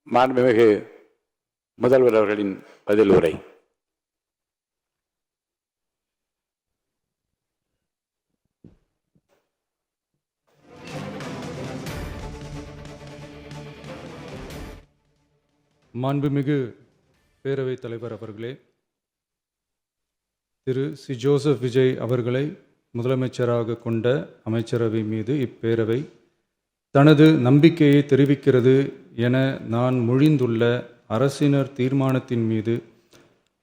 மாண்புமிகு முதல்வர் அவர்களின் பதில் உரை. மாண்புமிகு பேரவைத் தலைவர் அவர்களே, திரு சி. ஜோசப் விஜய் அவர்களை முதலமைச்சராக கொண்ட அமைச்சரவை மீது இப்பேரவை தனது நம்பிக்கையை தெரிவிக்கிறது என நான் மொழிந்துள்ள அரசினர் தீர்மானத்தின் மீது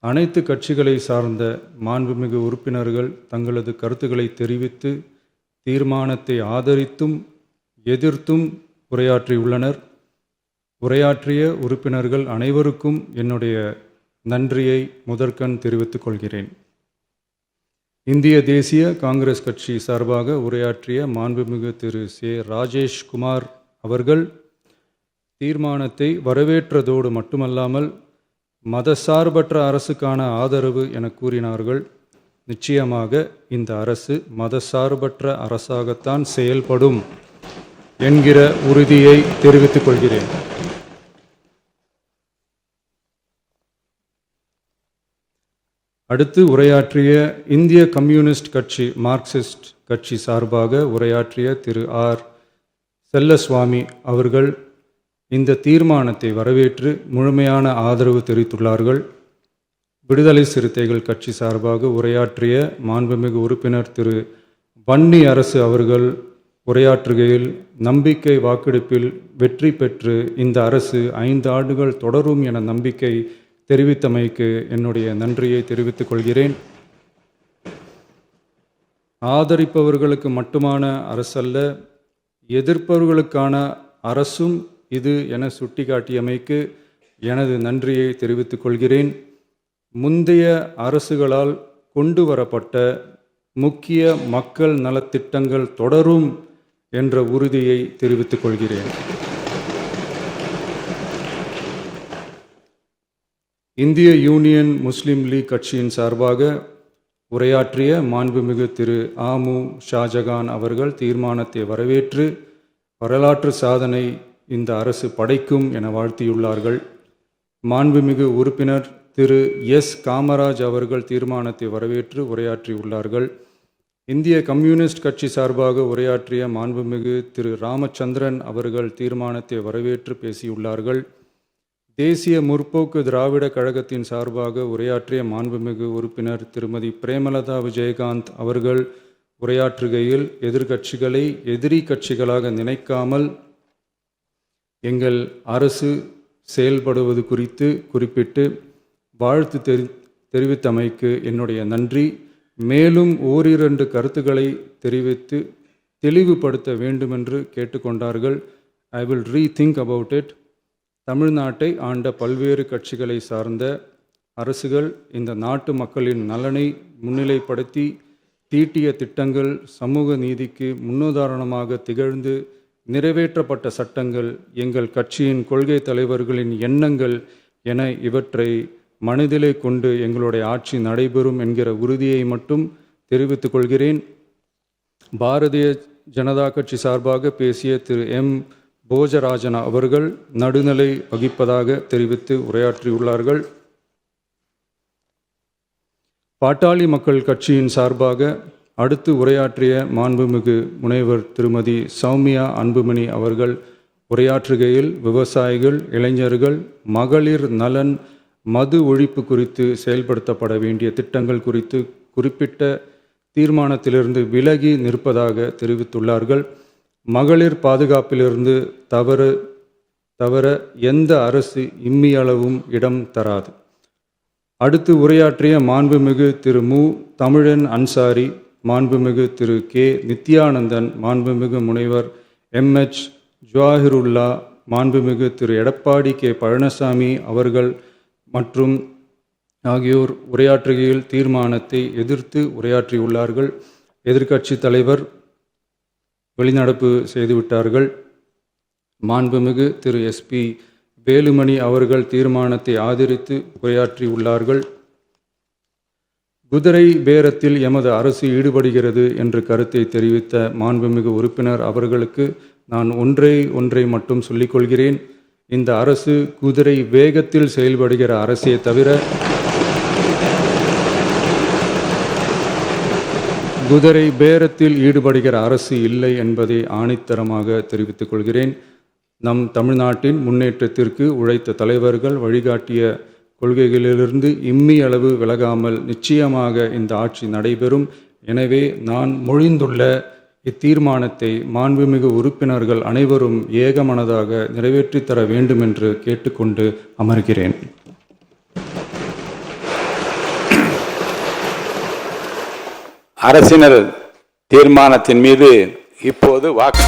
அனைத்து கட்சிகளை சார்ந்த மாண்புமிகு உறுப்பினர்கள் தங்களது கருத்துக்களை தெரிவித்து தீர்மானத்தை ஆதரித்தும் எதிர்த்தும் உரையாற்றியுள்ளனர். உரையாற்றிய உறுப்பினர்கள் அனைவருக்கும் என்னுடைய நன்றியை முதற்கண் தெரிவித்துக் கொள்கிறேன். இந்திய தேசிய காங்கிரஸ் கட்சி சார்பாக உரையாற்றிய மாண்புமிகு திரு சே. ராஜேஷ்குமார் அவர்கள் தீர்மானத்தை வரவேற்றதோடு மட்டுமல்லாமல் மதசார்பற்ற அரசுக்கான ஆதரவு என கூறினார்கள். நிச்சயமாக இந்த அரசு மதசார்பற்ற அரசாகத்தான் செயல்படும் என்கிற உறுதியை தெரிவித்துக் கொள்கிறேன். அடுத்து உரையாற்றிய இந்திய கம்யூனிஸ்ட் கட்சி மார்க்சிஸ்ட் கட்சி சார்பாக உரையாற்றிய திரு ஆர். செல்லசுவாமி அவர்கள் இந்த தீர்மானத்தை வரவேற்று முழுமையான ஆதரவு தெரிவித்துள்ளார்கள். விடுதலை சிறுத்தைகள் கட்சி சார்பாக உரையாற்றிய மாண்புமிகு உறுப்பினர் திரு வன்னி அரசு அவர்கள் உரையாற்றுகையில் நம்பிக்கை வாக்கெடுப்பில் வெற்றி பெற்று இந்த அரசு 5 ஆண்டுகள் தொடரும் என நம்பிக்கை தெரிவித்தமைக்கு என்னுடைய நன்றியை தெரிவித்துக் கொள்கிறேன். ஆதரிப்பவர்களுக்கு மட்டுமான அரசல்ல, எதிர்ப்பவர்களுக்கான அரசும் இது என சுட்டிக்காட்டியமைக்கு எனது நன்றியை தெரிவித்துக் கொள்கிறேன். முந்தைய அரசுகளால் கொண்டு வரப்பட்ட முக்கிய மக்கள் நலத்திட்டங்கள் தொடரும் என்ற உறுதியை தெரிவித்துக் கொள்கிறேன். இந்திய யூனியன் முஸ்லீம் லீக் கட்சியின் சார்பாக உரையாற்றிய மாண்புமிகு திரு ஆமு ஷாஜகான் அவர்கள் தீர்மானத்தை வரவேற்று வரலாற்று சாதனை இந்த அரசு படைக்கும் என வாழ்த்தியுள்ளார்கள். மாண்புமிகு உறுப்பினர் திரு எஸ். காமராஜ் அவர்கள் தீர்மானத்தை வரவேற்று உரையாற்றியுள்ளார்கள். இந்திய கம்யூனிஸ்ட் கட்சி சார்பாக உரையாற்றிய மாண்புமிகு திரு ராமச்சந்திரன் அவர்கள் தீர்மானத்தை வரவேற்று பேசியுள்ளார்கள். தேசிய முற்போக்கு திராவிட கழகத்தின் சார்பாக உரையாற்றிய மாண்புமிகு உறுப்பினர் திருமதி பிரேமலதா விஜயகாந்த் அவர்கள் உரையாற்றுகையில் எதிர்கட்சிகளை எதிரி கட்சிகளாக நினைக்காமல் எங்கள் அரசு செயல்படுவது குறித்து குறிப்பிட்டு வாழ்த்து தெரிவித்தமைக்கு என்னுடைய நன்றி. மேலும் ஓரிரண்டு கருத்துக்களை தெரிவித்து தெளிவுபடுத்த வேண்டுமென்று கேட்டுக்கொண்டார்கள். I will rethink about it. தமிழ்நாட்டை ஆண்ட பல்வேறு கட்சிகளை சார்ந்த அரசுகள் இந்த நாட்டு மக்களின் நலனை முன்னிலைப்படுத்தி தீட்டிய திட்டங்கள் சமூக நீதிக்கு முன்னுதாரணமாக திகழ்ந்து நிறைவேற்றப்பட்ட சட்டங்கள் எங்கள் கட்சியின் கொள்கை தலைவர்களின் எண்ணங்கள் என இவற்றை மனதிலே கொண்டு எங்களுடைய ஆட்சி நடைபெறும் என்கிற உறுதியை மட்டும் தெரிவித்துக் கொள்கிறேன். பாரதிய ஜனதா கட்சி சார்பாக பேசிய திரு எம். போஜராஜன் அவர்கள் நடுநிலை வகிப்பதாக தெரிவித்து உரையாற்றியுள்ளார்கள். பாட்டாளி மக்கள் கட்சியின் சார்பாக அடுத்து உரையாற்றிய மாண்புமிகு முனைவர் திருமதி சௌமியா அன்புமணி அவர்கள் உரையாற்றுகையில் விவசாயிகள், இளைஞர்கள், மகளிர் நலன், மது ஒழிப்பு குறித்து செயல்படுத்தப்பட வேண்டிய திட்டங்கள் குறித்து குறிப்பிட்ட தீர்மானத்திலிருந்து விலகி நிற்பதாக தெரிவித்துள்ளார்கள். மகளிர் பாதுகாப்பிலிருந்து தவிர எந்த அரசு இம்மியளவும் இடம் தராது. அடுத்து உரையாற்றிய மாண்புமிகு திரு மு. தமிழன் அன்சாரி, மாண்புமிகு திரு கே. நித்யானந்தன், மாண்புமிகு முனைவர் MH ஜவாஹிருல்லா, மாண்புமிகு திரு எடப்பாடி கே. பழனிசாமி அவர்கள் மற்றும் ஆகியோர் உரையாற்றுகையில் தீர்மானத்தை எதிர்த்து உரையாற்றியுள்ளார்கள். எதிர்க்கட்சி தலைவர் வெளிநடப்பு செய்துவிட்டார்கள். மாண்புமிகு திரு SP வேலுமணி அவர்கள் தீர்மானத்தை ஆதரித்து உரையாற்றியுள்ளார்கள். குதிரை பேரத்தில் எமது அரசு ஈடுபடுகிறது என்று கருத்தை தெரிவித்த மாண்புமிகு உறுப்பினர் அவர்களுக்கு நான் ஒன்றை மட்டும் சொல்லிக்கொள்கிறேன். இந்த அரசு குதிரை வேகத்தில் செயல்படுகிற அரசே தவிர குதிரை பேரத்தில் ஈடுபடுகிற அரசு இல்லை என்பதை ஆணித்தரமாக தெரிவித்துக் கொள்கிறேன். நம் தமிழ்நாட்டின் முன்னேற்றத்திற்கு உழைத்த தலைவர்கள் வழிகாட்டிய கொள்கைகளிலிருந்து இம்மி அளவு விலகாமல் நிச்சயமாக இந்த ஆட்சி நடைபெறும். எனவே நான் மொழிந்துள்ள இத்தீர்மானத்தை மாண்புமிகு உறுப்பினர்கள் அனைவரும் ஏகமனதாக நிறைவேற்றித் தர வேண்டும் என்று கேட்டுக்கொண்டு அமர்கிறேன். அரசினர் தீர்மானத்தின் மீது இப்போது வாக்கு